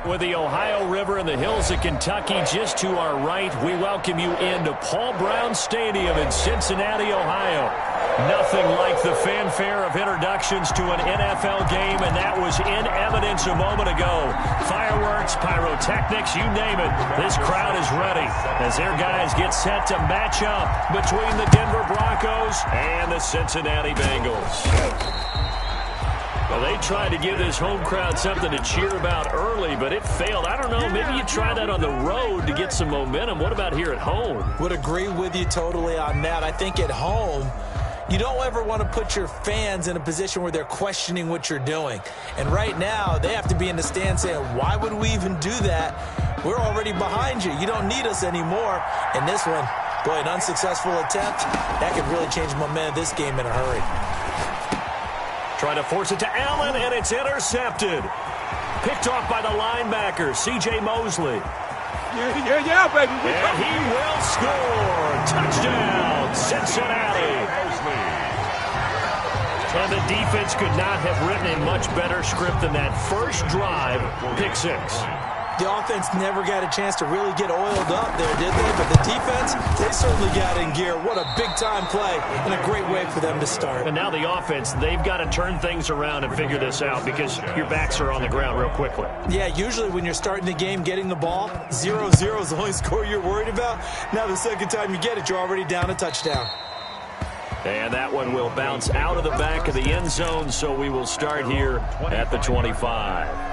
With the Ohio River and the hills of Kentucky just to our right, we welcome you into Paul Brown Stadium in Cincinnati, Ohio. Nothing like the fanfare of introductions to an NFL game, and that was in evidence a moment ago. Fireworks, pyrotechnics, you name it. This crowd is ready as their guys get set to match up between the Denver Broncos and the Cincinnati Bengals. Well, they tried to give this home crowd something to cheer about early, but it failed. I don't know, maybe you try that on the road to get some momentum. What about here at home? Would agree with you totally on that. I think at home, you don't ever want to put your fans in a position where they're questioning what you're doing. And right now, they have to be in the stand saying, why would we even do that? We're already behind you. You don't need us anymore. And this one, boy, an unsuccessful attempt, that could really change the momentum of this game in a hurry. Trying to force it to Allen, and it's intercepted. Picked off by the linebacker, C.J. Mosley. Yeah, baby. And he will score. Touchdown, Cincinnati. And the defense could not have written a much better script than that first drive, pick six. The offense never got a chance to really get oiled up there, did they? But the defense, they certainly got in gear. What a big-time play and a great way for them to start. And now the offense, they've got to turn things around and figure this out because your backs are on the ground real quickly. Yeah, usually when you're starting the game, getting the ball, 0-0 is the only score you're worried about. Now the second time you get it, you're already down a touchdown. And that one will bounce out of the back of the end zone, so we will start here at the 25.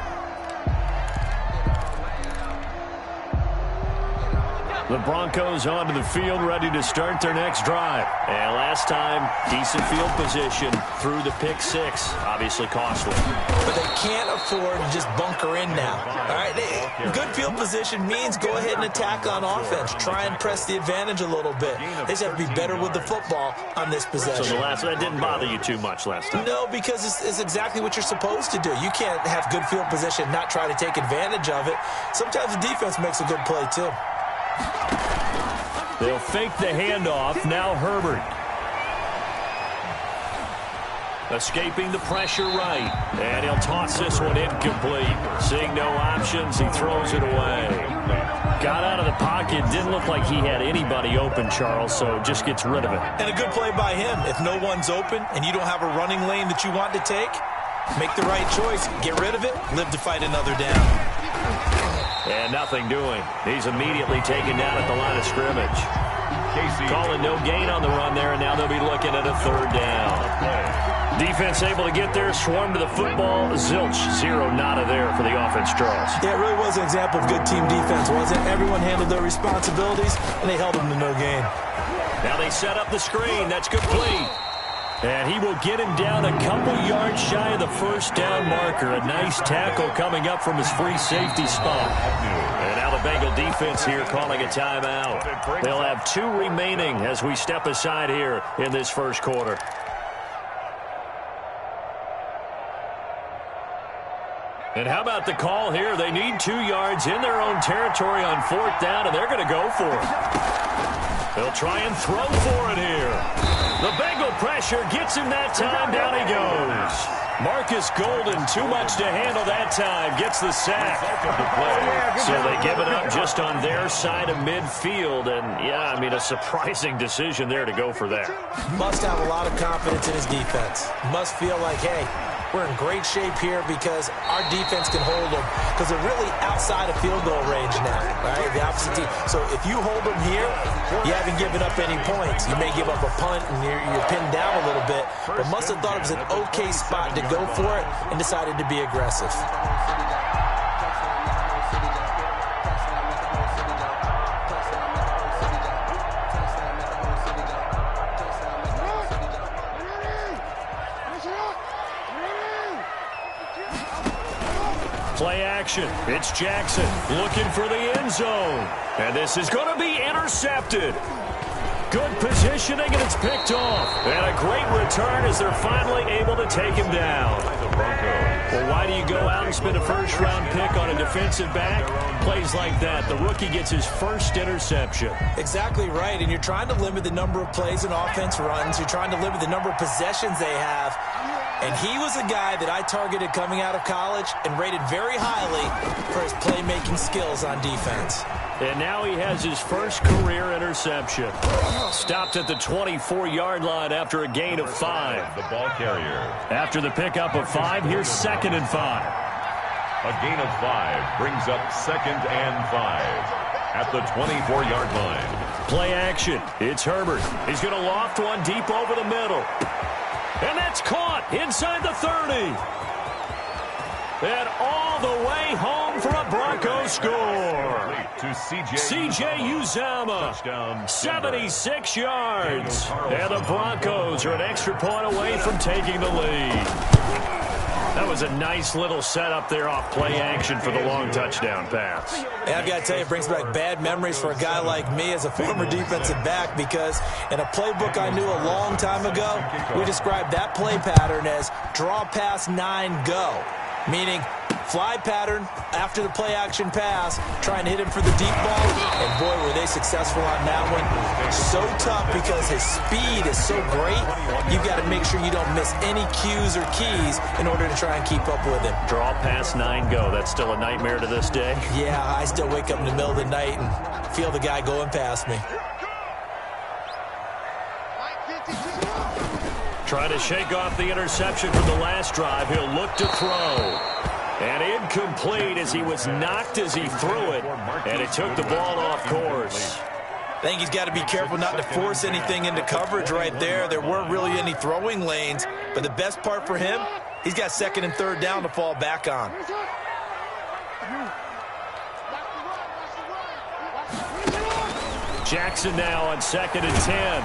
The Broncos onto the field, ready to start their next drive. And last time, decent field position through the pick six. Obviously costly. But they can't afford to just bunker in now. All right, good field position means go ahead and attack on offense. Try and press the advantage a little bit. They just have to be better with the football on this possession. So that didn't bother you too much last time? No, because it's exactly what you're supposed to do. You can't have good field position and not try to take advantage of it. Sometimes the defense makes a good play, too. They'll fake the handoff. Now Herbert. Escaping the pressure right. And he'll toss this one incomplete. Seeing no options, he throws it away. Got out of the pocket. Didn't look like he had anybody open, Charles, so just gets rid of it. And a good play by him. If no one's open and you don't have a running lane that you want to take, make the right choice. Get rid of it. Live to fight another down. And nothing doing. He's immediately taken down at the line of scrimmage. Calling no gain on the run there, and now they'll be looking at a third down. Defense able to get there, swarm to the football. Zilch, zero nada there for the offense, Charles. Yeah, it really was an example of good team defense, wasn't it? Everyone handled their responsibilities, and they held them to no gain. Now they set up the screen. That's complete. And he will get him down a couple yards shy of the first down marker. A nice tackle coming up from his free safety spot. And now the Bengal defense here calling a timeout. They'll have 2 remaining as we step aside here in this first quarter. And how about the call here? They need 2 yards in their own territory on 4th down, and they're going to go for it. They'll try and throw for it here. The Bengal pressure gets him that time. Down he goes. Marcus Golden, too much to handle that time. Gets the sack. So they give it up just on their side of midfield. And, yeah, I mean, a surprising decision there to go for that. Must have a lot of confidence in his defense. Must feel like, hey, we're in great shape here because our defense can hold them because they're really outside of field goal range now, right? The opposite team. So if you hold them here, you haven't given up any points. You may give up a punt and you're pinned down a little bit, but must have thought it was an okay spot to go for it and decided to be aggressive. Play action. It's Jackson looking for the end zone. And this is going to be intercepted. Good positioning, and it's picked off. And a great return as they're finally able to take him down. Well, why do you go out and spend a first-round pick on a defensive back? Plays like that. The rookie gets his first interception. Exactly right, and you're trying to limit the number of plays an offense runs. You're trying to limit the number of possessions they have. And he was a guy that I targeted coming out of college and rated very highly for those playmaking skills on defense. And now he has his first career interception. Stopped at the 24-yard line after a gain of 5. The ball carrier. After the pickup of 5, here's 2nd and 5. A gain of 5 brings up 2nd and 5 at the 24-yard line. Play action. It's Herbert. He's going to loft one deep over the middle. And that's caught inside the 30. And all the way home for a Broncos score. To C.J. Uzomah, 76 yards. And the Broncos are an extra point away from taking the lead. That was a nice little setup there off play action for the long touchdown pass. And I've got to tell you, it brings back bad memories for a guy like me as a former defensive back, because in a playbook I knew a long time ago, we described that play pattern as draw pass 9 go. Meaning, fly pattern after the play-action pass, trying to hit him for the deep ball, and boy, were they successful on that one. So tough because his speed is so great, you've got to make sure you don't miss any cues or keys in order to try and keep up with him. Draw pass 9 go. That's still a nightmare to this day? Yeah, I still wake up in the middle of the night and feel the guy going past me. Trying to shake off the interception from the last drive. He'll look to throw. And incomplete as he was knocked as he threw it. And it took the ball off course. I think he's got to be careful not to force anything into coverage right there. There weren't really any throwing lanes. But the best part for him, he's got 2nd and 3rd down to fall back on. Jackson now on 2nd and 10.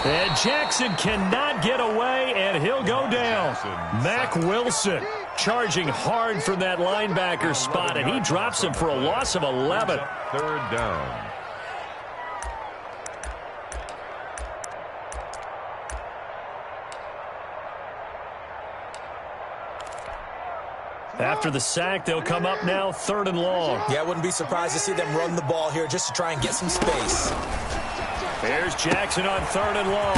And Jackson cannot get away, and he'll go down. Mack Wilson charging hard from that linebacker spot, and he drops him for a loss of 11. 3rd down. After the sack, they'll come up now 3rd and long. Yeah, I wouldn't be surprised to see them run the ball here just to try and get some space. Here's Jackson on 3rd and long.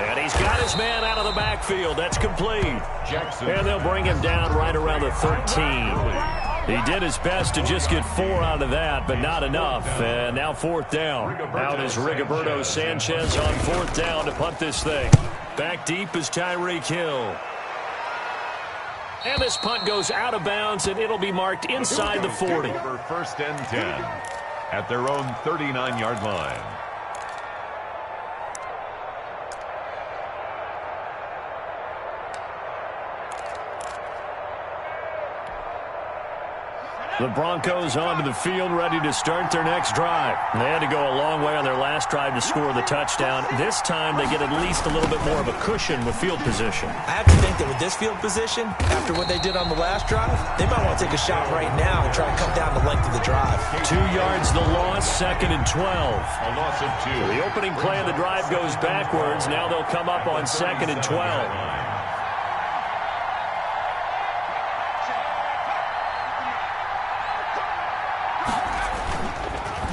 And he's got his man out of the backfield. That's complete. Jackson. And they'll bring him down right around the 13. He did his best to just get 4 out of that, but not enough. And now 4th down. Out is Rigoberto Sanchez on 4th down to punt this thing. Back deep is Tyreek Hill. And this punt goes out of bounds, and it'll be marked inside the 40. For 1st and 10 at their own 39-yard line. The Broncos onto the field, ready to start their next drive. They had to go a long way on their last drive to score the touchdown. This time, they get at least a little bit more of a cushion with field position. I have to think that with this field position, after what they did on the last drive, they might want to take a shot right now and try to cut down the length of the drive. 2 yards the loss, 2nd and 12. A loss of 2. The opening play of the drive goes backwards. Now they'll come up on 2nd and 12.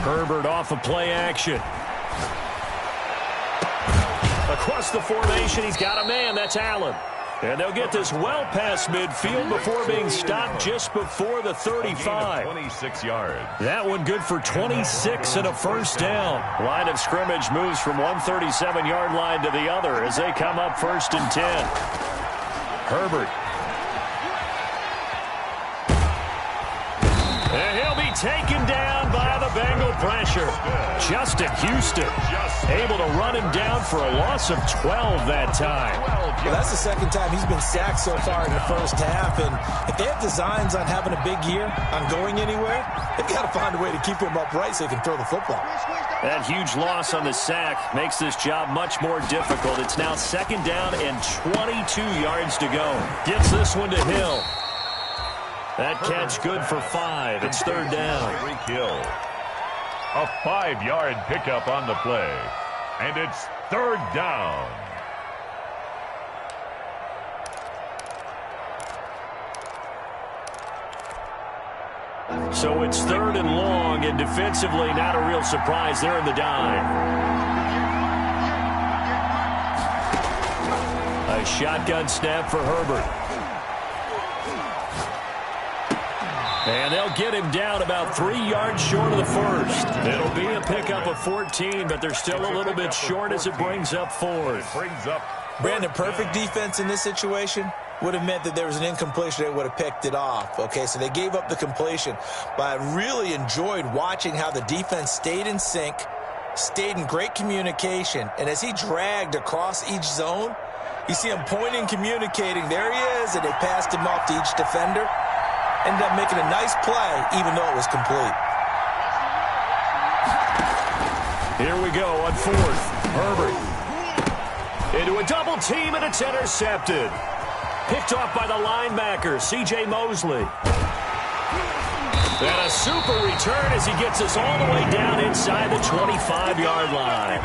Herbert off of play action. Across the formation, he's got a man. That's Allen. And they'll get this well past midfield before being stopped just before the 35. 26 yards. That one good for 26 and a 1st down. Line of scrimmage moves from one 37-yard line to the other as they come up 1st and 10. Herbert. And he'll be taken down by the Bengal pressure. Justin Houston able to run him down for a loss of 12 that time. Well, that's the 2nd time he's been sacked so far in the 1st half. And if they have designs on having a big year, on going anywhere, they've got to find a way to keep him upright so he can throw the football. That huge loss on the sack makes this job much more difficult. It's now 2nd down and 22 yards to go. Gets this one to Hill. That catch good for 5. It's 3rd down. Hill. A 5-yard pickup on the play. And it's 3rd down. So it's 3rd and long, and defensively not a real surprise. They're in the dime. A shotgun snap for Herbert. And they'll get him down about 3 yards short of the first. It'll be a pickup of 14, but they're still a little bit short as it brings up fourth. Brandon, perfect defense in this situation would have meant that there was an incompletion. They would have picked it off. Okay, so they gave up the completion. But I really enjoyed watching how the defense stayed in sync, stayed in great communication, and as he dragged across each zone, you see him pointing, communicating. There he is, and they passed him off to each defender. Ended up making a nice play, even though it was complete. Here we go on fourth. Herbert into a double team, and it's intercepted. Picked off by the linebacker, C.J. Mosley. And a super return as he gets us all the way down inside the 25-yard line.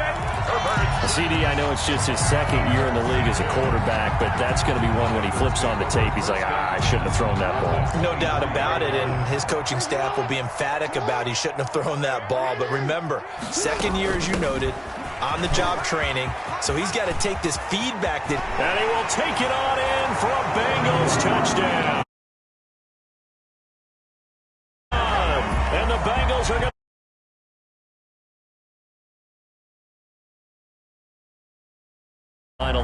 CD, I know it's just his second year in the league as a quarterback, but that's going to be one when he flips on the tape. He's like, I shouldn't have thrown that ball. No doubt about it, and his coaching staff will be emphatic about he shouldn't have thrown that ball. But remember, second year, as you noted, on-the-job training, so he's got to take this feedback. And he will take it on in for a Bengals touchdown. And the Bengals are going to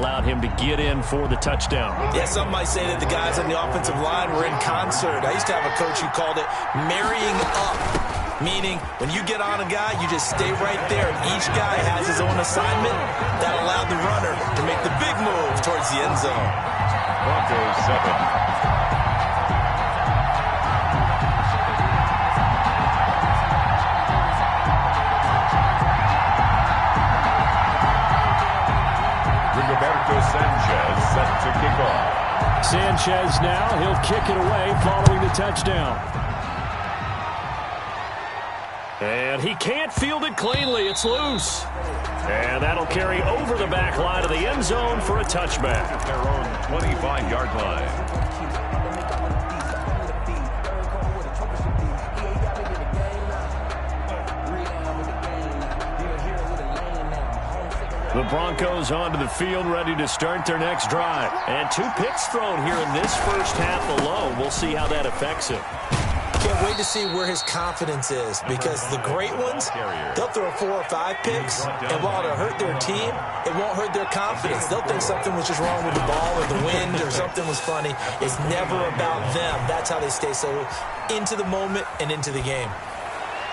allowed him to get in for the touchdown. Yeah, some might say that the guys on the offensive line were in concert. I used to have a coach who called it marrying up, meaning when you get on a guy, you just stay right there. Each guy has his own assignment that allowed the runner to make the big move towards the end zone. Broncos 7. Sanchez set to kick off. Sanchez now, he'll kick it away following the touchdown. And he can't field it cleanly. It's loose. And that'll carry over the back line of the end zone for a touchback. At their own 25-yard line. The Broncos onto the field, ready to start their next drive. And 2 picks thrown here in this first half alone. We'll see how that affects him. Can't wait to see where his confidence is, because the great ones, they'll throw 4 or 5 picks, and while it'll hurt their team, it won't hurt their confidence. They'll think something was just wrong with the ball or the wind or something was funny. It's never about them. That's how they stay so into the moment and into the game.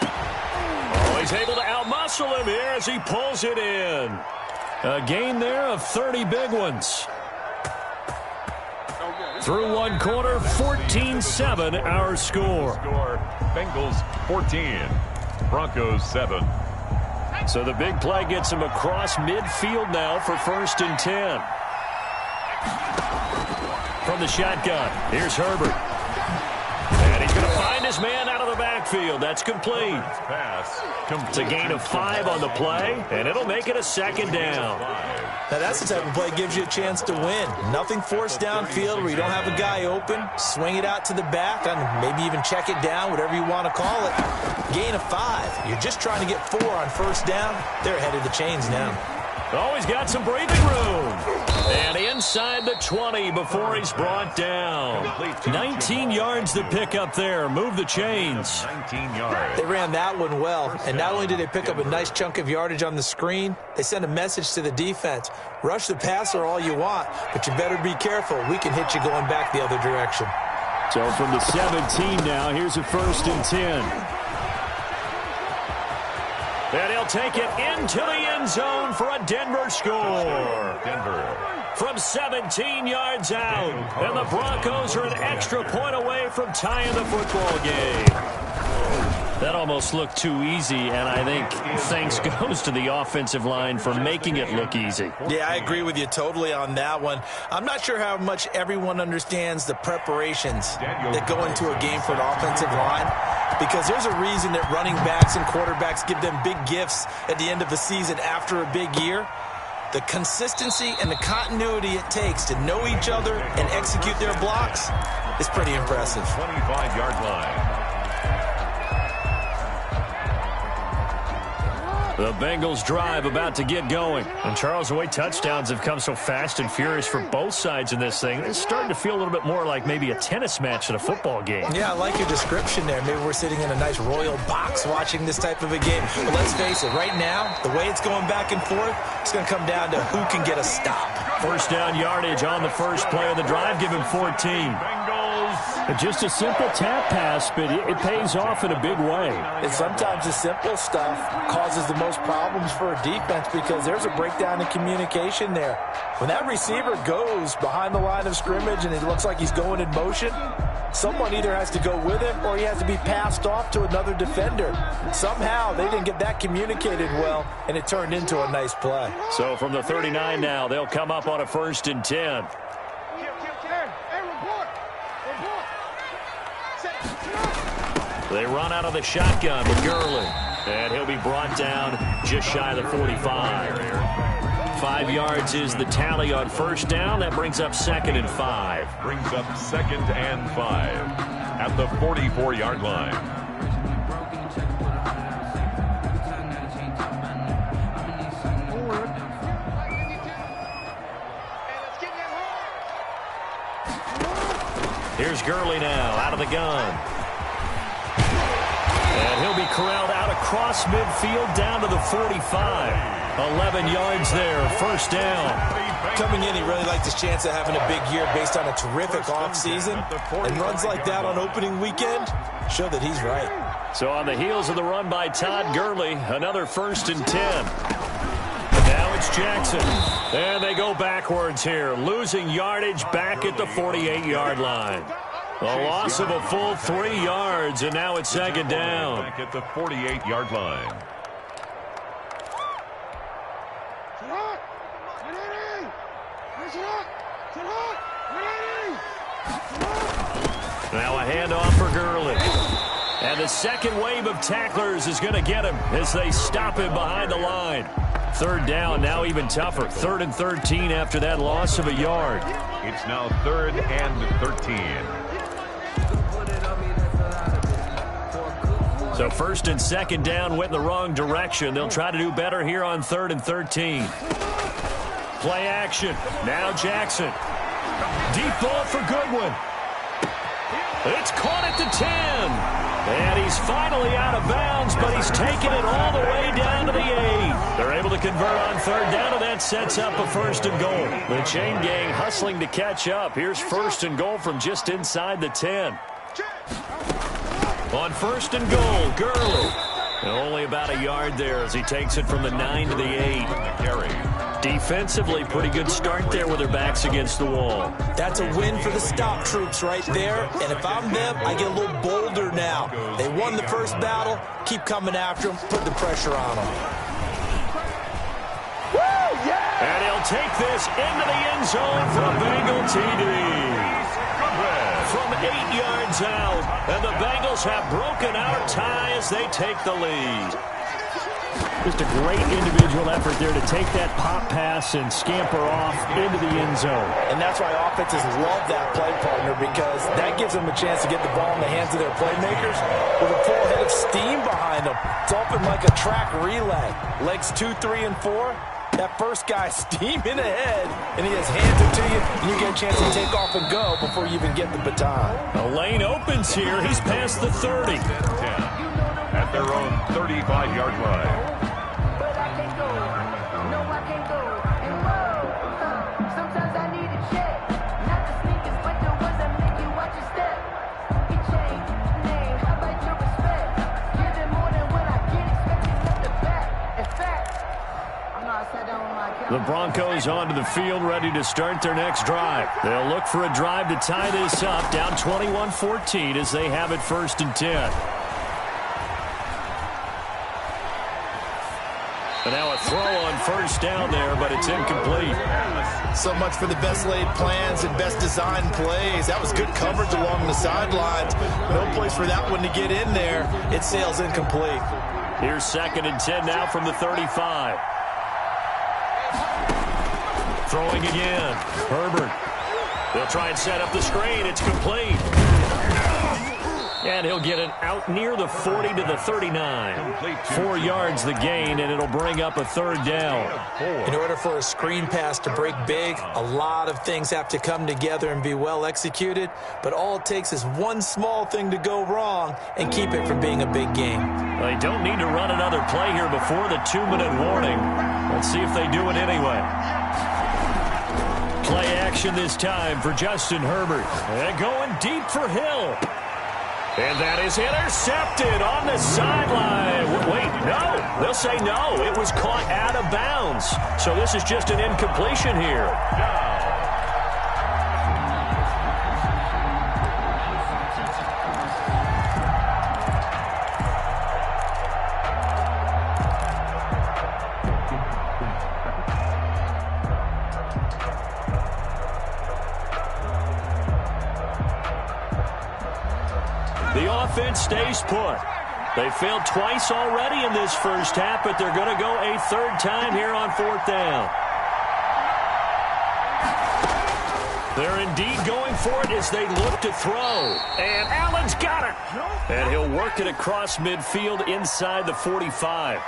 Oh, he's able to outmuscle him here as he pulls it in. A gain there of 30 big ones. Through one quarter, 14-7 our score. Bengals 14, Broncos 7. So the big play gets him across midfield now for 1st and 10. From the shotgun, here's Herbert. And he's going to find his man out of the backfield. That's complete. It's a gain of 5 on the play, and it'll make it a 2nd down. Now, that's the type of play that gives you a chance to win. Nothing forced downfield where you don't have a guy open. Swing it out to the back, and maybe even check it down, whatever you want to call it. Gain of 5. You're just trying to get 4 on 1st down. They're ahead of the chains now. Oh, he's got some breathing room. And inside the 20 before he's brought down. 19 yards to pick up there. Move the chains. 19 yards. They ran that one well. And not only did they pick up a nice chunk of yardage on the screen, they sent a message to the defense. Rush the passer all you want, but you better be careful. We can hit you going back the other direction. So from the 17 now, here's a 1st and 10. And he'll take it into the end zone for a Denver score. Denver. From 17 yards out. And the Broncos are an extra point away from tying the football game. That almost looked too easy, and I think thanks goes to the offensive line for making it look easy. Yeah, I agree with you totally on that one. I'm not sure how much everyone understands the preparations that go into a game for an offensive line, because there's a reason that running backs and quarterbacks give them big gifts at the end of the season after a big year. The consistency and the continuity it takes to know each other and execute their blocks is pretty impressive. 25-yard line. The Bengals drive about to get going. And Charles, the way touchdowns have come so fast and furious for both sides in this thing, it's starting to feel a little bit more like maybe a tennis match at a football game. Yeah, I like your description there. Maybe we're sitting in a nice royal box watching this type of a game. But let's face it, right now, the way it's going back and forth, it's going to come down to who can get a stop. First down yardage on the first play of the drive, give him 14. Just a simple tap pass, but it pays off in a big way. And sometimes the simple stuff causes the most problems for a defense because there's a breakdown in communication there. When that receiver goes behind the line of scrimmage and it looks like he's going in motion, someone either has to go with him or he has to be passed off to another defender. Somehow they didn't get that communicated well, and it turned into a nice play. So from the 39 now, they'll come up on a 1st and 10. They run out of the shotgun with Gurley. And he'll be brought down just shy of the 45. 5 yards is the tally on first down. That brings up 2nd and 5. Brings up 2nd and 5 at the 44-yard line. Here's Gurley now out of the gun. And he'll be corralled out across midfield down to the 45. 11 yards there, first down. Coming in, he really liked his chance of having a big year based on a terrific offseason. And runs like that on opening weekend show that he's right. So on the heels of the run by Todd Gurley, another 1st and 10. Now it's Jackson. And they go backwards here, losing yardage back at the 48-yard line. A loss of a full 3 yards, and now it's 2nd down. Back at the 48-yard line. Now a handoff for Gurley. And the second wave of tacklers is going to get him as they stop him behind the line. 3rd down, now even tougher. 3rd and 13 after that loss of a yard. It's now 3rd and 13. So 1st and 2nd down went in the wrong direction. They'll try to do better here on 3rd and 13. Play action. Now Jackson. Deep ball for Goodwin. It's caught at the 10. And he's finally out of bounds, but he's taken it all the way down to the 8. They're able to convert on 3rd down, and that sets up a 1st and goal. The chain gang hustling to catch up. Here's 1st and goal from just inside the 10. On 1st and goal, Gurley. Only about a yard there as he takes it from the 9 to the 8. Defensively, pretty good start there with their backs against the wall. That's a win for the stop troops right there. And if I'm them, I get a little bolder now. They won the first battle. Keep coming after them. Put the pressure on them. Woo, yeah! And he'll take this into the end zone for a Bengal TD. From 8 yards out, and the Bengals have broken our tie as they take the lead. Just a great individual effort there to take that pop pass and scamper off into the end zone. And that's why offenses love that play partner, because that gives them a chance to get the ball in the hands of their playmakers with a full head of steam behind them. It's open like a track relay. Legs 2, 3, and 4. That first guy steaming ahead, and he just hands it to you, and you get a chance to take off and go before you even get the baton. The lane opens here. He's past the 30. 10 at their own 35-yard line. The Broncos onto the field, ready to start their next drive. They'll look for a drive to tie this up, down 21-14 as they have it 1st and 10. And now a throw on 1st down there, but it's incomplete. So much for the best laid plans and best designed plays. That was good coverage along the sidelines. No place for that one to get in there. It sails incomplete. Here's 2nd and 10 now from the 35. Throwing again. Herbert. They'll try and set up the screen. It's complete. And he'll get it out near the 40 to the 39. 4 yards the gain, and it'll bring up a third down. In order for a screen pass to break big, a lot of things have to come together and be well executed, but all it takes is one small thing to go wrong and keep it from being a big game. They don't need to run another play here before the 2-minute warning. Let's see if they do it anyway. Play action this time for Justin Herbert. And going deep for Hill. And that is intercepted on the sideline. Wait, no. They'll say no. It was caught out of bounds. So this is just an incompletion here. The offense stays put. They failed twice already in this first half, but they're going to go a third time here on 4th down. They're indeed going for it as they look to throw. And Allen's got it. And he'll work it across midfield inside the 45.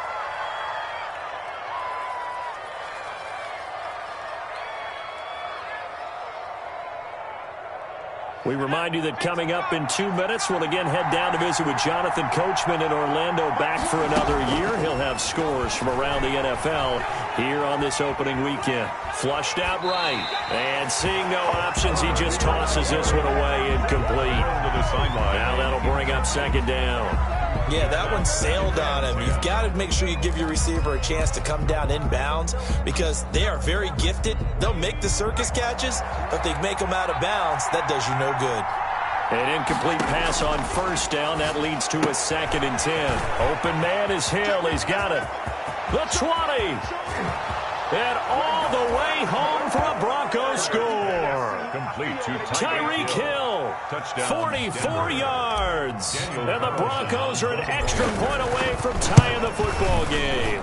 We remind you that coming up in 2 minutes, we'll again head down to visit with Jonathan Coachman in Orlando, back for another year. He'll have scores from around the NFL here on this opening weekend. Flushed out right, and seeing no options, he just tosses this one away incomplete. Now that'll bring up 2nd down. Yeah, that one sailed on him. You've got to make sure you give your receiver a chance to come down inbounds because they are very gifted. They'll make the circus catches, but they make them out of bounds. That does you no good. An incomplete pass on 1st down. That leads to a 2nd and 10. Open man is Hill. He's got it. The 20. And all the way home for a Broncos score. Complete to Tyreek Hill, 44 yards. And the Broncos are an extra point away from tying the football game.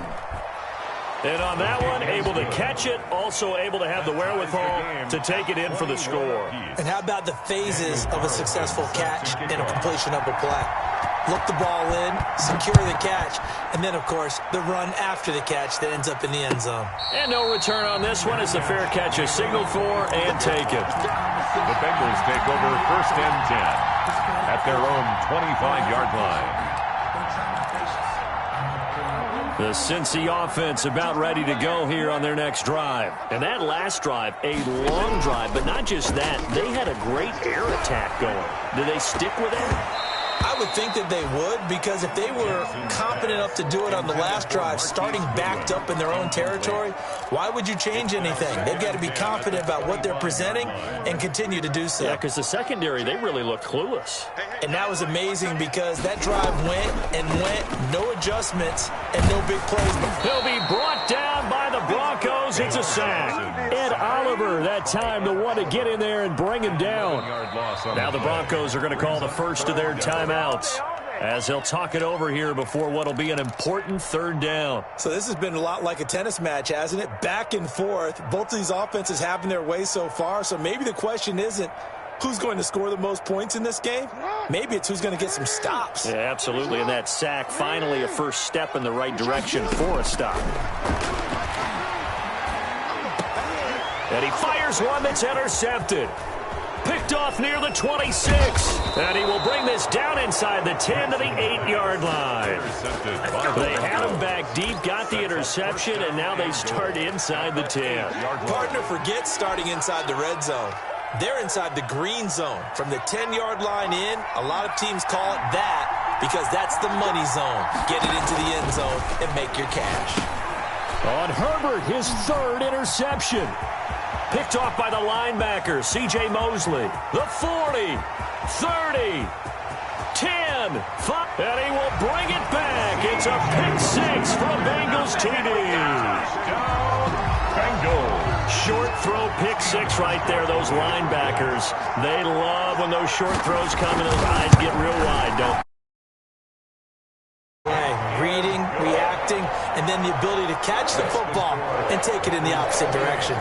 And on that one, able to catch it, also able to have the wherewithal to take it in for the score. And how about the phases of a successful catch and a completion of a play? Look the ball in, secure the catch, and then, of course, the run after the catch that ends up in the end zone. And no return on this one as the fair catch is signaled for and taken. The Bengals take over 1st and 10 at their own 25-yard line. The Cincy offense about ready to go here on their next drive. And that last drive, a long drive, but not just that. They had a great air attack going. Do they stick with it? I would think that they would, because if they were confident enough to do it on the last drive, starting backed up in their own territory, why would you change anything? They've got to be confident about what they're presenting and continue to do so. Yeah, because the secondary, they really looked clueless. And that was amazing because that drive went and went, no adjustments and no big plays. He'll be brought down by the Broncos. It's a sack. Ed Oliver, that time, the one to get in there and bring him down. Now the Broncos are going to call the first of their timeouts as they'll talk it over here before what will be an important 3rd down. So this has been a lot like a tennis match, hasn't it? Back and forth. Both of these offenses having their way so far. So maybe the question isn't who's going to score the most points in this game. Maybe it's who's going to get some stops. Yeah, absolutely. And that sack, finally a first step in the right direction for a stop. And he fires one that's intercepted. Picked off near the 26. And he will bring this down inside the 10 to the 8-yard line. They had him back deep, got the interception, and now they start inside the 10. Partner forgets starting inside the red zone. They're inside the green zone. From the 10-yard line in, a lot of teams call it that because that's the money zone. Get it into the end zone and make your cash. On Herbert, his 3rd interception. Picked off by the linebacker, C.J. Mosley. The 40, 30, 10, 5, and he will bring it back. It's a pick 6 from Bengals TD. Bengals. Short throw pick 6 right there, those linebackers. They love when those short throws come and those eyes get real wide, don't they? Reading, reacting, and then the ability to catch the football and take it in the opposite direction.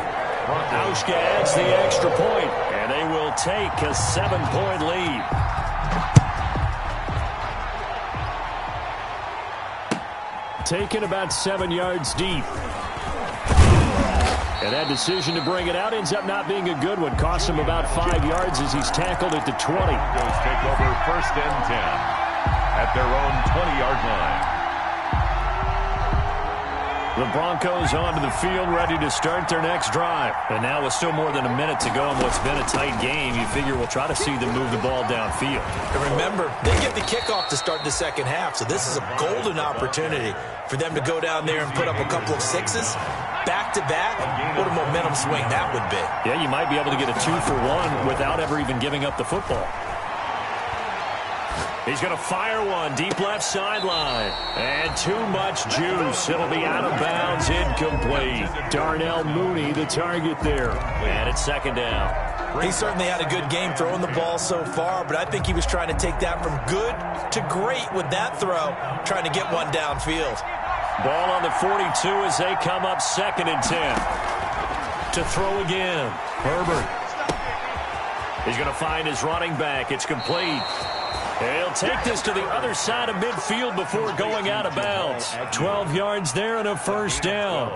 Auschka adds the extra point, and they will take a 7-point lead. taken about 7 yards deep. And that decision to bring it out ends up not being a good one. Costs him about 5 yards as he's tackled at the 20. Goes take over 1st and 10 at their own 20-yard line. The Broncos onto the field, ready to start their next drive. And now with still more than a minute to go in what's been a tight game, you figure we'll try to see them move the ball downfield. And remember, they get the kickoff to start the second half, so this is a golden opportunity for them to go down there and put up a couple of sixes. Back-to-back, what a momentum swing that would be. Yeah, you might be able to get a 2-for-1 without ever even giving up the football. He's going to fire one deep left sideline. And too much juice. It'll be out of bounds, incomplete. Darnell Mooney, the target there. And it's 2nd down. He certainly had a good game throwing the ball so far, but I think he was trying to take that from good to great with that throw, trying to get one downfield. Ball on the 42 as they come up 2nd and 10. To throw again. Herbert. He's going to find his running back. It's complete. He'll take this to the other side of midfield before going out of bounds. 12 yards there and a 1st down.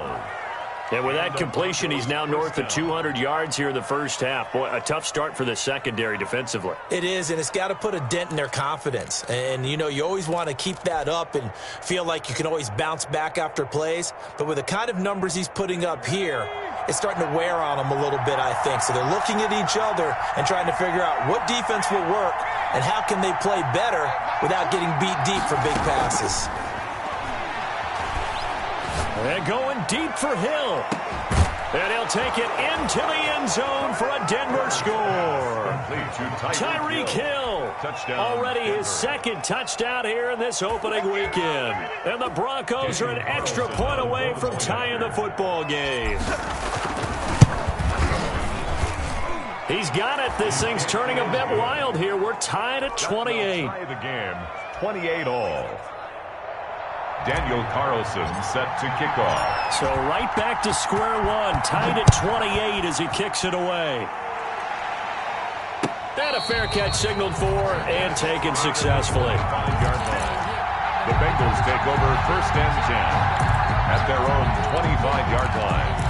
And with that completion, he's now north of 200 yards here in the first half. Boy, a tough start for the secondary defensively. It is, and it's got to put a dent in their confidence. And, you know, you always want to keep that up and feel like you can always bounce back after plays. But with the kind of numbers he's putting up here, it's starting to wear on them a little bit, I think. So they're looking at each other and trying to figure out what defense will work and how can they play better without getting beat deep for big passes. They're going deep for Hill. And he'll take it into the end zone for a Denver score. Tyreek Hill, already his 2nd touchdown here in this opening weekend. And the Broncos are an extra point away from tying the football game. He's got it. This thing's turning a bit wild here. We're tied at 28. Tie the game, 28 all. Daniel Carlson set to kick off. So right back to square one, tied at 28 as he kicks it away. And a fair catch signaled for and taken successfully. 5-yard line. The Bengals take over 1st and 10 at their own 25-yard line.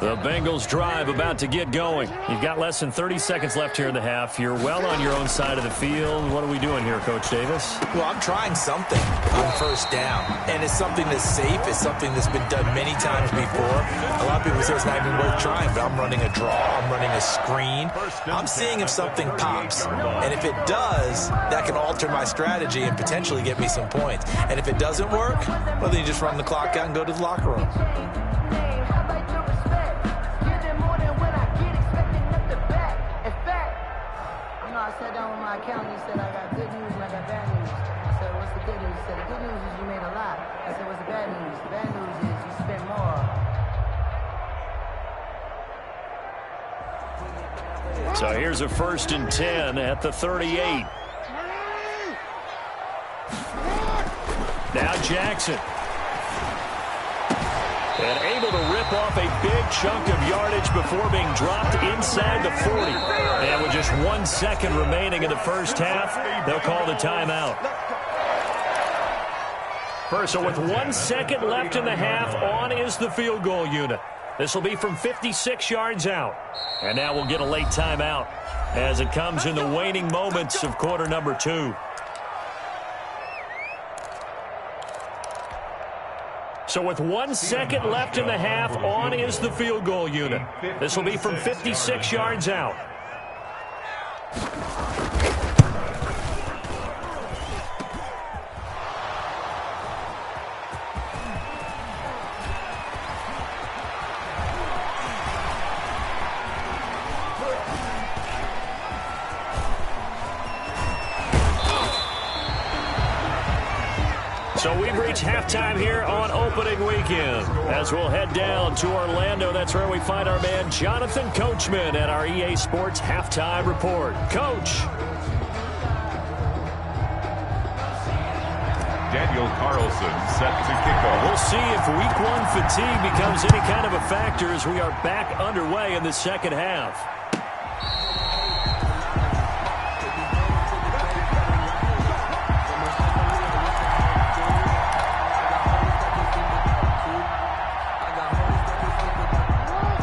The Bengals drive about to get going. You've got less than 30 seconds left here in the half. You're well on your own side of the field. What are we doing here, Coach Davis? Well, I'm trying something on 1st down, and it's something that's safe. It's something that's been done many times before. A lot of people say it's not even worth trying, but I'm running a draw. I'm running a screen. I'm seeing if something pops, and if it does, that can alter my strategy and potentially get me some points. And if it doesn't work, well, then you just run the clock out and go to the locker room. I sat down with my accountant. He said, I got good news and I got bad news. I said, what's the good news? He said, the good news is you made a lot. I said, what's the bad news? The bad news is you spent more. So here's a 1st and 10 at the 38. Now Jackson. And able to rip off a big chunk of yardage before being dropped inside the 40. And with just 1 second remaining in the first half, they'll call the timeout. So with 1 second left in the half, on is the field goal unit. This will be from 56 yards out. And now we'll get a late timeout as it comes in the waning moments of quarter number 2. So with 1 second left in the half, on is the field goal unit. This will be from 56 yards out. So we've reached halftime here on opening weekend. As we'll head down to Orlando, that's where we find our man Jonathan Coachman at our EA Sports Halftime Report. Coach. Daniel Carlson set to kick off. We'll see if week one fatigue becomes any kind of a factor as we are back underway in the second half.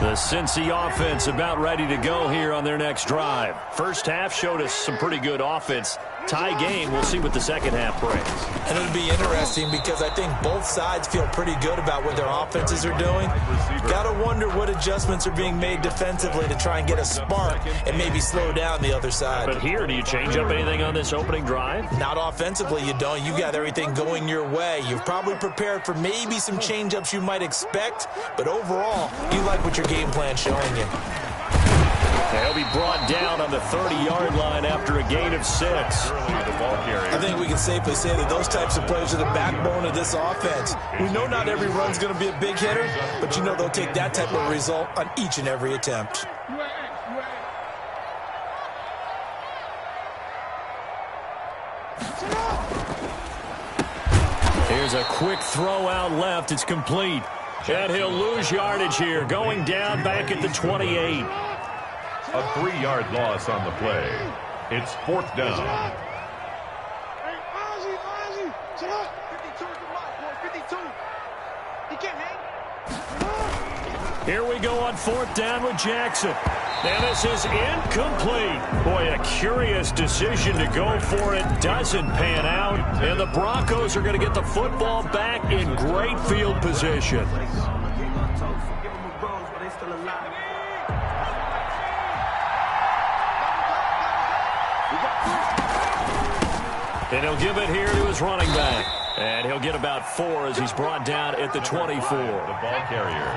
The Cincy offense about ready to go here on their next drive. First half showed us some pretty good offense. Tie game, we'll see what the second half brings. And it'll be interesting because I think both sides feel pretty good about what their offenses are doing. Got to wonder what adjustments are being made defensively to try and get a spark and maybe slow down the other side. But here, do you change up anything on this opening drive? Not offensively, you don't. You got everything going your way. You've probably prepared for maybe some change-ups you might expect, but overall, you like what your game plan's showing you. He'll be brought down on the 30-yard line after a gain of 6. I think we can safely say that those types of players are the backbone of this offense. We know not every run's going to be a big hitter, but you know they'll take that type of result on each and every attempt. Here's a quick throw out left. It's complete. And he'll lose yardage here, going down back at the 28. A 3-yard loss on the play. It's 4th down. Here we go on 4th down with Jackson. And this is incomplete. Boy, a curious decision to go for it. Doesn't pan out. And the Broncos are going to get the football back in great field position. And he'll give it here to his running back. And he'll get about 4 as he's brought down at the 24. The ball carrier.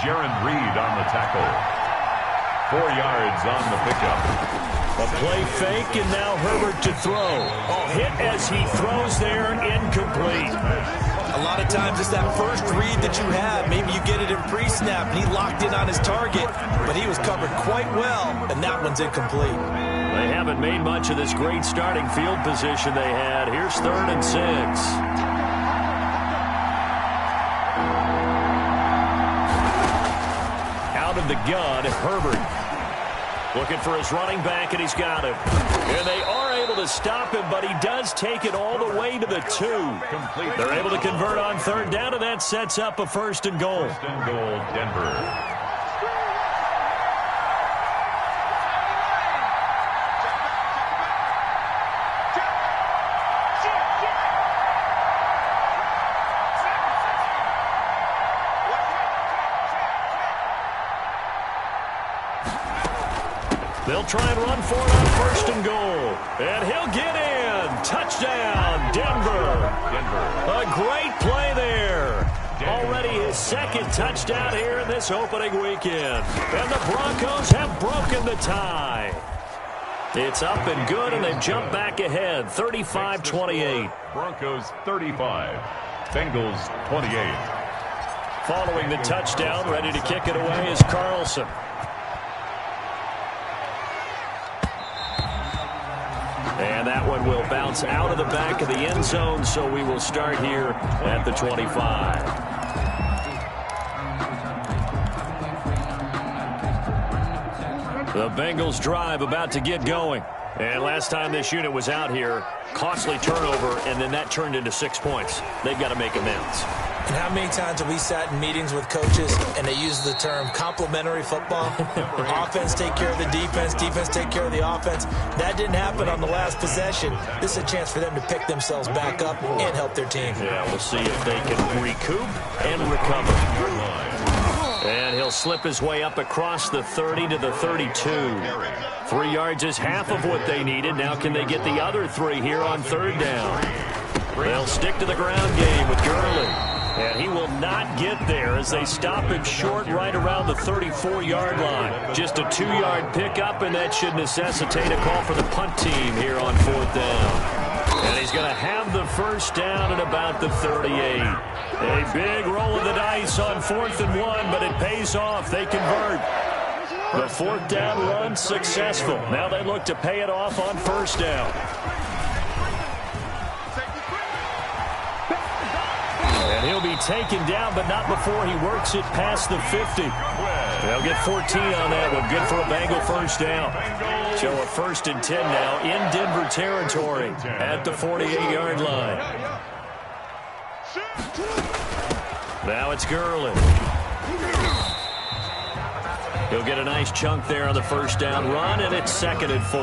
Jaron Reed on the tackle. 4 yards on the pickup. A play fake, and now Herbert to throw. Oh, hit as he throws there, incomplete. A lot of times it's that first read that you have. Maybe you get it in pre-snap, and he locked in on his target, but he was covered quite well, and that one's incomplete. They haven't made much of this great starting field position they had. Here's 3rd and 6. Out of the gun, Herbert. Looking for his running back, and he's got him. And they are able to stop him, but he does take it all the way to the 2. They're able to convert on 3rd down, and that sets up a 1st and goal. 1st and goal, Denver. They'll try and run for it on 1st and goal. And he'll get in. Touchdown, Denver. A great play there. Already his 2nd touchdown here in this opening weekend. And the Broncos have broken the tie. It's up and good, and they've jumped back ahead, 35-28. Broncos 35. Bengals 28. Following the touchdown, ready to kick it away is Carlson. And that one will bounce out of the back of the end zone, so we will start here at the 25. The Bengals drive about to get going. And last time this unit was out here, costly turnover, and then that turned into 6 points. They've got to make amends. And how many times have we sat in meetings with coaches and they use the term complementary football? Offense take care of the defense, defense take care of the offense. That didn't happen on the last possession. This is a chance for them to pick themselves back up and help their team. Yeah, we'll see if they can recoup and recover. And he'll slip his way up across the 30 to the 32. 3 yards is half of what they needed. Now can they get the other 3 here on 3rd down? They'll stick to the ground game with Gurley. And he will not get there as they stop him short right around the 34-yard line. Just a 2-yard pickup, and that should necessitate a call for the punt team here on 4th down. And he's going to have the 1st down at about the 38. A big roll of the dice on 4th and 1, but it pays off. They convert. The 4th down run successful. Now they look to pay it off on 1st down. taken down, but not before he works it past the 50. They'll get 14 on that one. Good for a Bengal first down. So a 1st and 10 now in Denver territory at the 48-yard line. Now it's Gurley. He'll get a nice chunk there on the first down run, and it's 2nd and 4.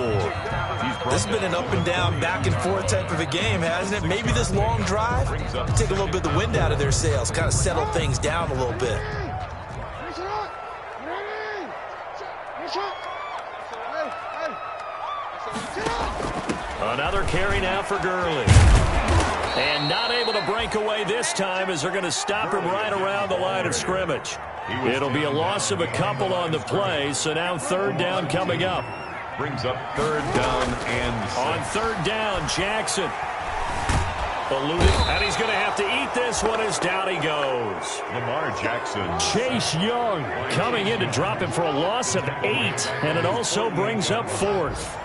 This has been an up-and-down, back-and-forth type of a game, hasn't it? Maybe this long drive, take a little bit of the wind out of their sails, kind of settle things down a little bit. Another carry now for Gurley. And not able to break away this time as they're going to stop him right around the line of scrimmage. It'll be a loss of a couple on the play, so now 3rd down coming up. Brings up 3rd down and 6. On 3rd down, Jackson. Eluding, and he's going to have to eat this one as down he goes. Lamar Jackson. Chase Young coming in to drop him for a loss of 8, and it also brings up 4th.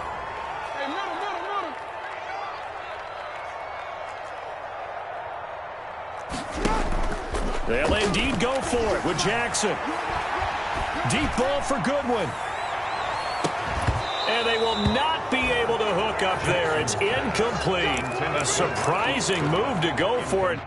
They'll indeed go for it with Jackson. Deep ball for Goodwin. And they will not be able to hook up there. It's incomplete. A surprising move to go for it.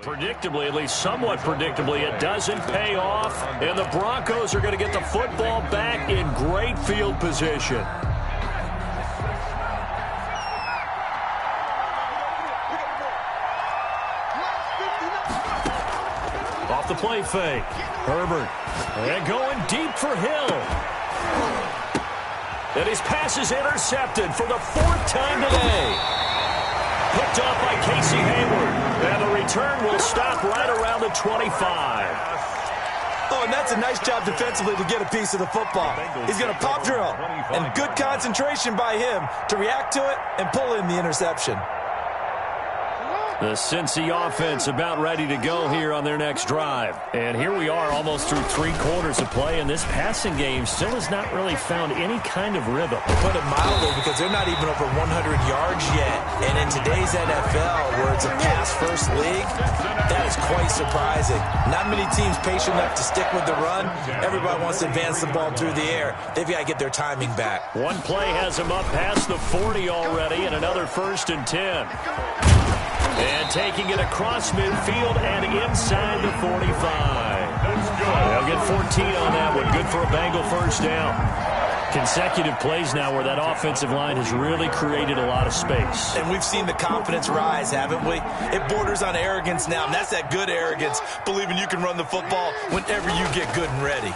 Predictably, at least somewhat predictably, it doesn't pay off, and the Broncos are going to get the football back in great field position. Off the play fake, Herbert, and going deep for Hill. And his pass is intercepted for the 4th time today. Picked off by Casey Hayward. And the return will stop right around the 25. Oh, and that's a nice job defensively to get a piece of the football. He's going to pop drill. And good concentration by him to react to it and pull in the interception. The Cincy offense about ready to go here on their next drive. And here we are almost through 3 quarters of play, and this passing game still has not really found any kind of rhythm. Put it mildly, because they're not even over 100 yards yet. And in today's NFL, where it's a pass-first league, that is quite surprising. Not many teams patient enough to stick with the run. Everybody wants to advance the ball through the air. They've got to get their timing back. One play has them up past the 40 already, and another 1st and 10. And taking it across midfield and inside the 45. They'll get 14 on that one. Good for a Bengal first down. Consecutive plays now where that offensive line has really created a lot of space. And we've seen the confidence rise, haven't we? It borders on arrogance now, and that's that good arrogance, believing you can run the football whenever you get good and ready.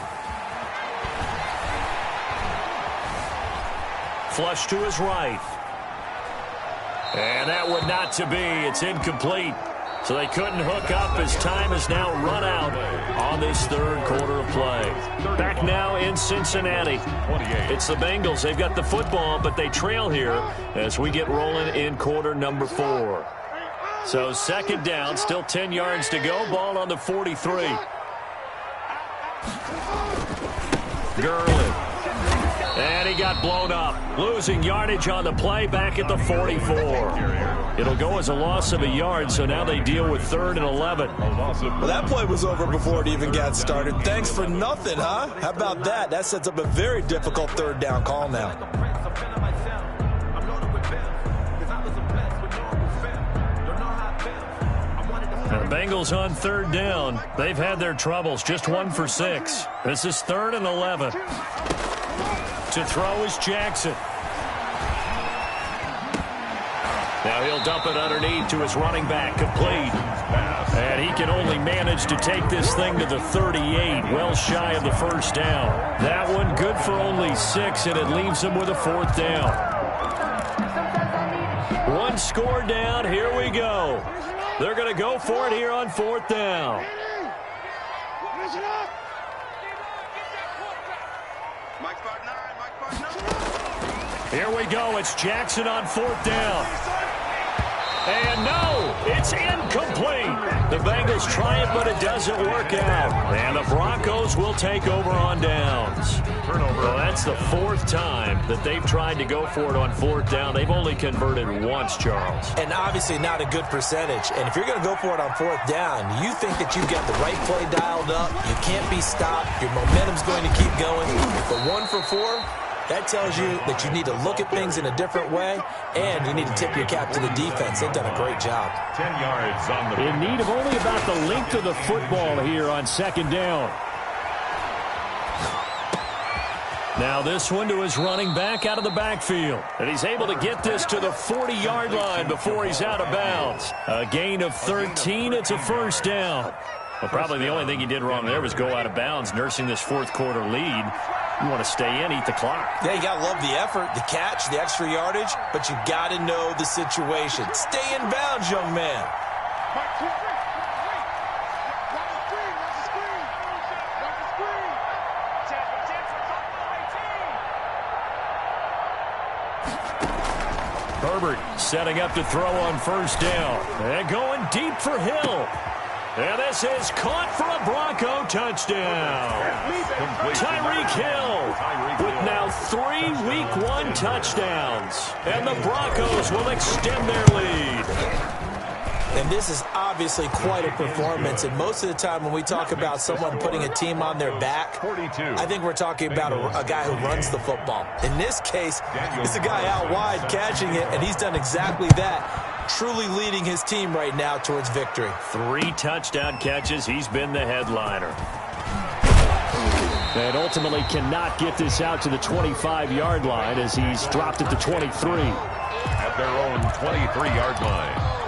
Flush to his right. And that one not to be. It's incomplete. So they couldn't hook up as time has now run out on this 3rd quarter of play. Back now in Cincinnati. It's the Bengals. They've got the football, but they trail here as we get rolling in quarter number 4. So 2nd down, still 10 yards to go. Ball on the 43. Gurley. And he got blown up. Losing yardage on the play back at the 44. It'll go as a loss of a yard, so now they deal with 3rd and 11. Well, that play was over before it even got started. Thanks for nothing, huh? How about that? That sets up a very difficult 3rd down call now. The Bengals on 3rd down. They've had their troubles. Just 1 for 6. This is 3rd and 11. To throw is Jackson. Now he'll dump it underneath to his running back, complete. And he can only manage to take this thing to the 38, well shy of the 1st down. That one good for only 6, and it leaves him with a 4th down. One score down. Here we go. They're going to go for it here on 4th down. Here we go. It's Jackson on 4th down. And no, it's incomplete. The Bengals try it, but it doesn't work out. And the Broncos will take over on downs. Well, that's the 4th time that they've tried to go for it on 4th down. They've only converted once, Charles. And obviously not a good percentage. And if you're going to go for it on 4th down, you think that you've got the right play dialed up. You can't be stopped. Your momentum's going to keep going. But 1 for 4... that tells you that you need to look at things in a different way, and you need to tip your cap to the defense. They've done a great job. 10 yards on the... in need of only about the length of the football here on 2nd down. Now this one to his running back out of the backfield. And he's able to get this to the 40-yard line before he's out of bounds. A gain of 13. It's a 1st down. Well, probably the only thing he did wrong there was go out of bounds, nursing this 4th quarter lead. You want to stay in, eat the clock. Yeah, you got to love the effort, the catch, the extra yardage, but you got to know the situation. Stay in bounds, young man. Herbert setting up to throw on 1st down. And going deep for Hill. And this is caught for a Bronco touchdown. Tyreek Hill with now 3 Week 1 touchdowns. And the Broncos will extend their lead. And this is obviously quite a performance. And most of the time when we talk about someone putting a team on their back, I think we're talking about a guy who runs the football. In this case, it's a guy out wide catching it, and he's done exactly that, truly leading his team right now towards victory. 3 touchdown catches. He's been the headliner. And ultimately cannot get this out to the 25-yard line as he's dropped it to 23. At their own 23-yard line.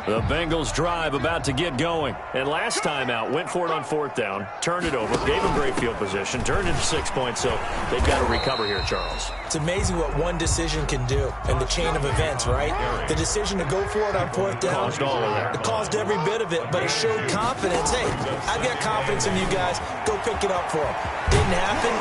The Bengals drive about to get going. And last time out, went for it on 4th down, turned it over, gave them great field position, turned it to 6 points, so they've got to recover here, Charles. It's amazing what one decision can do in the chain of events, right? The decision to go for it on 4th down, Caused all of that. It caused every bit of it, but it showed confidence. Hey, I've got confidence in you guys. Go pick it up for them. Didn't happen.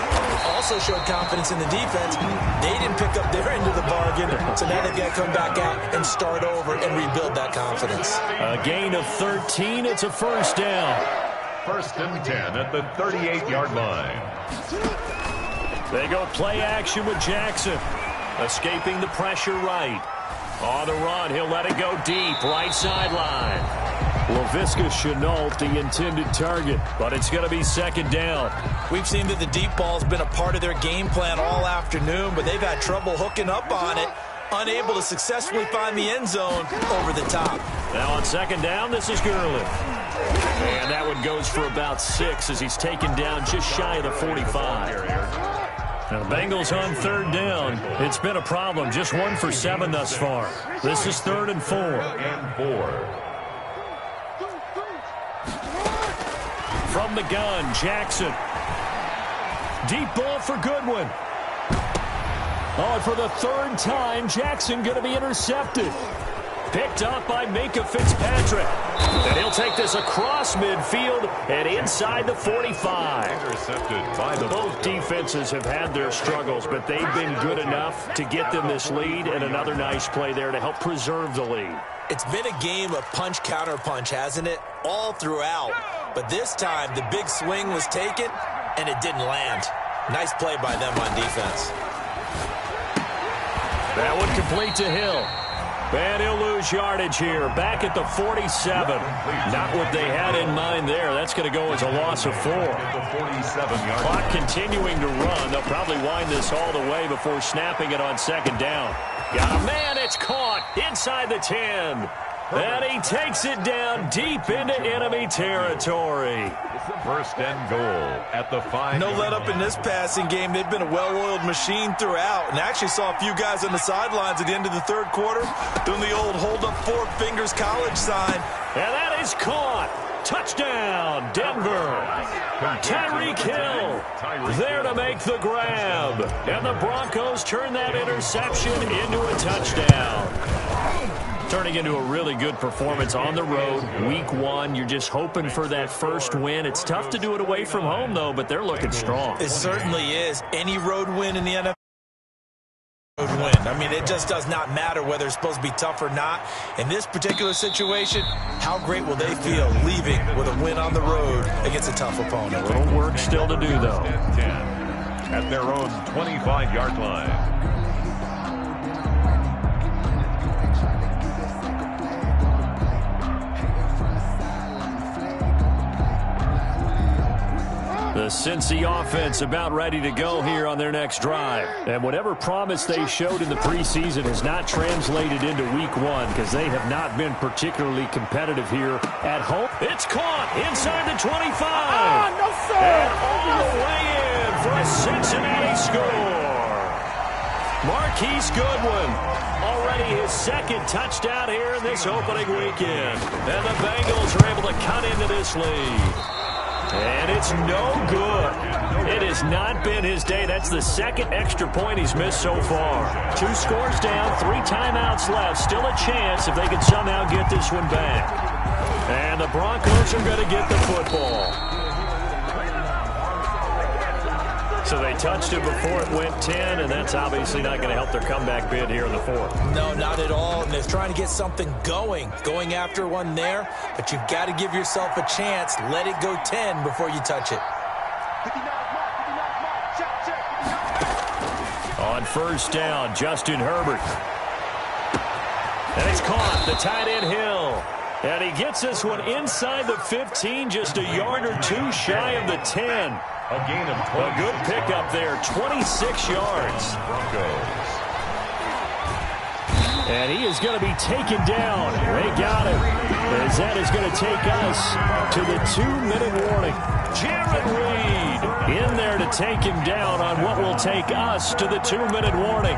Also showed confidence in the defense. They didn't pick up their end of the bargain, so now they've got to come back out and start over and rebuild that confidence. A gain of 13. It's a 1st down. 1st and 10 at the 38-yard line. They go play action with Jackson. Escaping the pressure right. On the run, he'll let it go deep. Right sideline. Laviska Shenault, the intended target, but it's going to be 2nd down. We've seen that the deep ball's been a part of their game plan all afternoon, but they've had trouble hooking up on it. Unable to successfully find the end zone over the top. Now on 2nd down, this is Gurley. And that one goes for about 6 as he's taken down just shy of the 45. Now the Bengals on 3rd down. It's been a problem. Just 1 for 7 thus far. This is 3rd and 4. From the gun, Jackson. Deep ball for Goodwin. Oh, for the 3rd time, Jackson going to be intercepted. Picked up by Minka Fitzpatrick. And he'll take this across midfield and inside the 45. Intercepted by the... Both defenses have had their struggles, but they've been good enough to get them this lead, and another nice play there to help preserve the lead. It's been a game of punch-counter-punch, hasn't it? All throughout. But this time, the big swing was taken, and it didn't land. Nice play by them on defense. That one complete to Hill. And he'll lose yardage here. Back at the 47. Not what they had in mind there. That's going to go as a loss of 4. Clock continuing to run. They'll probably wind this all the way before snapping it on 2nd down. Got a man. It's caught inside the 10. And he takes it down deep into enemy territory. 1st and goal at the 5. No let up in this passing game. They've been a well-oiled machine throughout. And actually saw a few guys on the sidelines at the end of the 3rd quarter doing the old hold up 4 fingers college sign. And that is caught. Touchdown, Denver. Tyreek Hill there to make the grab. And the Broncos turn that interception into a touchdown. Turning into a really good performance on the road. Week 1, you're just hoping for that first win. It's tough to do it away from home, though, but they're looking strong. It certainly is. Any road win in the NFL. Win. I mean, it just does not matter whether it's supposed to be tough or not. In this particular situation, how great will they feel leaving with a win on the road against a tough opponent? A little work still to do, though. At their own 25-yard line. The Cincy offense about ready to go here on their next drive. And whatever promise they showed in the preseason has not translated into week 1 because they have not been particularly competitive here at home. It's caught inside the 25. No, sir. And all the way in for a Cincinnati score. Marquise Goodwin, already his second touchdown here in this opening weekend. And the Bengals are able to cut into this lead. And it's no good. It has not been his day. That's the second extra point he's missed so far. 2 scores down, 3 timeouts left. Still a chance if they can somehow get this one back. And the Broncos are going to get the football. So they touched it before it went 10, and that's obviously not going to help their comeback bid here in the 4th. No, not at all. And they're trying to get something going after one there. But you've got to give yourself a chance. Let it go 10 before you touch it. On first down, Justin Herbert. And it's caught, the tight end Hill. And he gets this one inside the 15, just a yard or 2 shy of the 10. A gain of 20. A good pickup there, 26 yards. Broncos. And he is going to be taken down. They got him. As that is going to take us to the 2-minute warning. Jared Reed in there to take him down on what will take us to the 2-minute warning.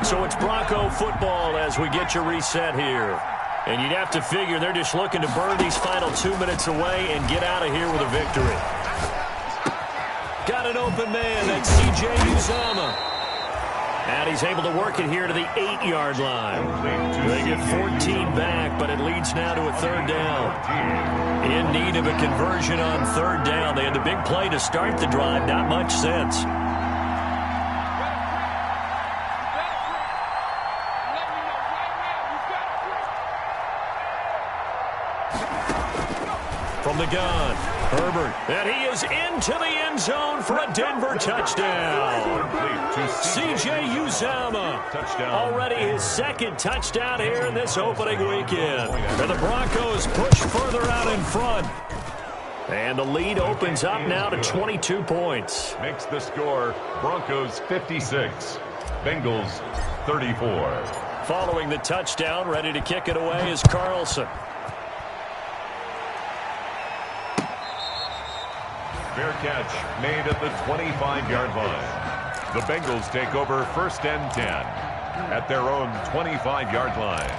So it's Bronco football as we get you reset here. And you'd have to figure they're just looking to burn these final 2 minutes away and get out of here with a victory. Got an open man. That's C.J. Uzomah. And he's able to work it here to the 8-yard line. They get 14 back, but it leads now to a 3rd down. In need of a conversion on 3rd down. They had the big play to start the drive. Not much sense. From the gun, Herbert, and he is into the end zone for a Denver touchdown. C.J. Uzomah, already his 2nd touchdown here in this opening weekend. And the Broncos push further out in front. And the lead opens up now to 22 points. Makes the score Broncos 56, Bengals 34. Following the touchdown, ready to kick it away is Carlson. Fair catch made at the 25-yard line. The Bengals take over 1st and 10 at their own 25-yard line.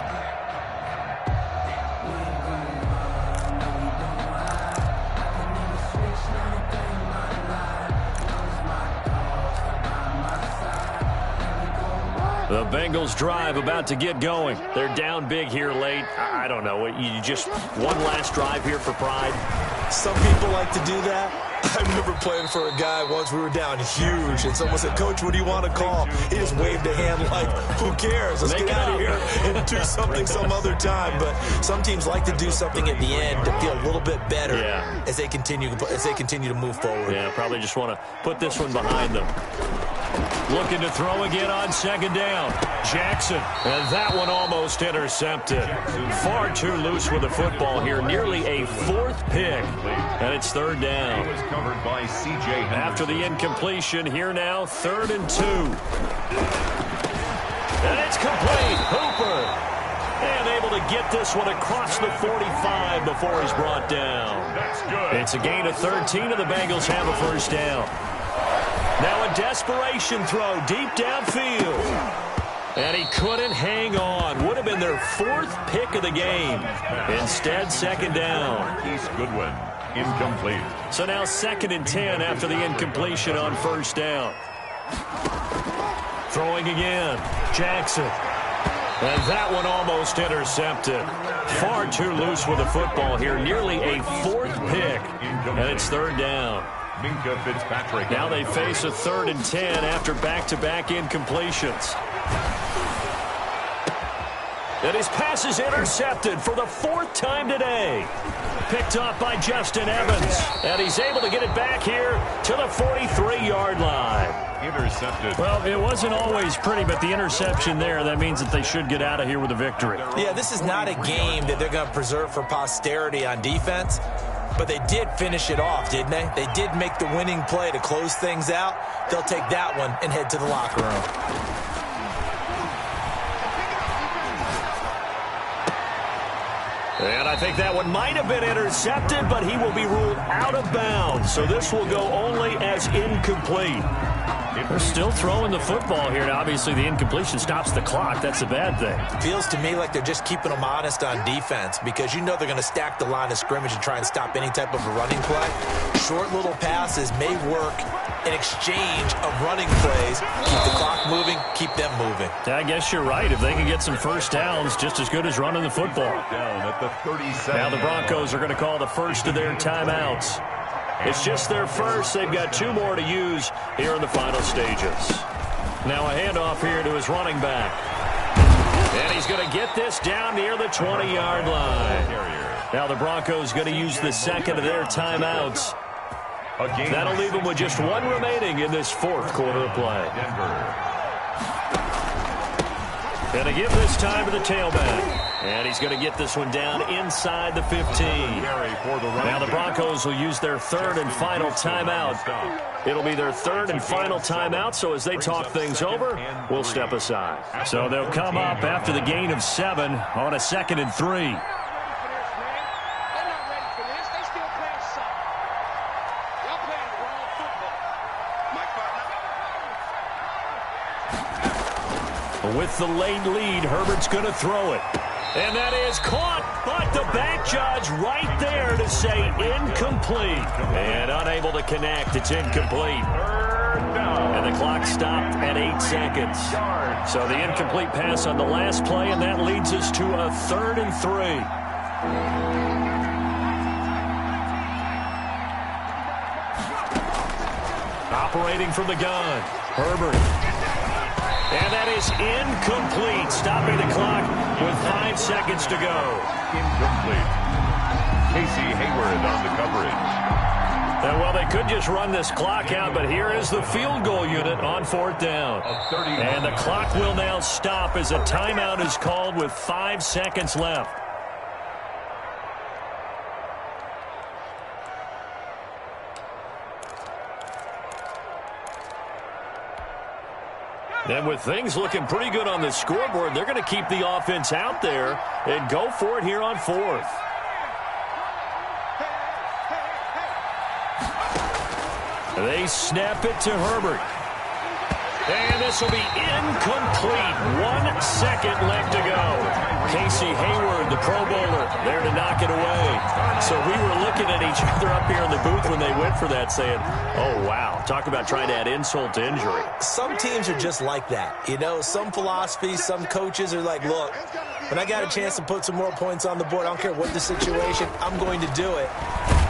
The Bengals drive about to get going. They're down big here late. I don't know. You just one last drive here for pride. Some people like to do that. I remember playing for a guy once. We were down huge, and someone said, "Coach, what do you want to call?" He just waved a hand like, "Who cares? Let's get out of here and do something some other time." But some teams like to do something at the end to feel a little bit better as they continue to move forward. Yeah, probably just want to put this one behind them. Looking to throw again on 2nd down. Jackson, and that one almost intercepted. Far too loose with the football here. Nearly a 4th pick, and it's 3rd down. Covered by C.J. After the incompletion, here now, 3rd and 2. And it's complete. Hooper. And able to get this one across the 45 before he's brought down. That's good. It's a gain of 13, and the Bengals have a 1st down. Now a desperation throw deep downfield. And he couldn't hang on. Would have been their 4th pick of the game. Instead, 2nd down. East Goodwin, incomplete. So now 2nd and 10 after the incompletion on 1st down. Throwing again. Jackson. And that one almost intercepted. Far too loose with the football here. Nearly a 4th pick. And it's 3rd down. Minka Fitzpatrick. Now they face a 3rd and 10 after back-to-back incompletions. And his pass is intercepted for the 4th time today. Picked off by Justin Evans. And he's able to get it back here to the 43-yard line. Intercepted. Well, it wasn't always pretty, but the interception there, that means that they should get out of here with a victory. Yeah, this is not a game that they're going to preserve for posterity on defense, but they did finish it off, didn't they? They did make the winning play to close things out. They'll take that one and head to the locker room. And I think that one might have been intercepted, but he will be ruled out of bounds. So this will go only as incomplete. They're still throwing the football here. Now, obviously, the incompletion stops the clock. That's a bad thing. Feels to me like they're just keeping them honest on defense because you know they're going to stack the line of scrimmage and try and stop any type of a running play. Short little passes may work in exchange of running plays. Keep the clock moving, keep them moving. I guess you're right. If they can get some first downs, just as good as running the football. Down at the 37. Now the Broncos are going to call the first of their timeouts. It's just their first. They've got 2 more to use here in the final stages. Now a handoff here to his running back. And he's going to get this down near the 20-yard line. Now the Broncos going to use the 2nd of their timeouts. That'll leave them with just 1 remaining in this 4th quarter of play. Going to give this time to the tailback. And he's going to get this one down inside the 15. Now the Broncos will use their 3rd and final timeout. It'll be their 3rd and final timeout, so as they talk things over, we'll step aside. So they'll come up after the gain of 7 on a 2nd and 3. With the late lead, Herbert's going to throw it. And that is caught, but the back judge right there to say incomplete. And unable to connect. It's incomplete. And the clock stopped at 8 seconds. So the incomplete pass on the last play, and that leads us to a 3rd and 3. Operating from the gun, Herbert. And that is incomplete, stopping the clock with 5 seconds to go. Incomplete. Casey Hayward on the coverage. And well, they could just run this clock out, but here is the field goal unit on 4th down. And the clock will now stop as a timeout is called with 5 seconds left. And with things looking pretty good on the scoreboard, they're going to keep the offense out there and go for it here on 4th. They snap it to Herbert. And this will be incomplete. 1 second left to go. Casey Hayward, the Pro Bowler, there to knock it away. So we were looking at each other up here in the booth when they went for that saying, oh, wow, talk about trying to add insult to injury. Some teams are just like that. You know, some philosophies, some coaches are like, look, when I got a chance to put some more points on the board, I don't care what the situation, I'm going to do it.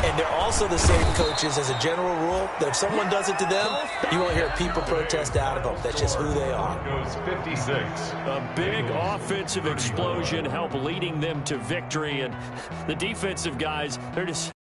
And they're also the same coaches as a general rule that if someone does it to them, you won't hear people protest out of them. That's just who they are. Goes 56. A big offensive explosion helped leading them to victory. And the defensive guys, they're just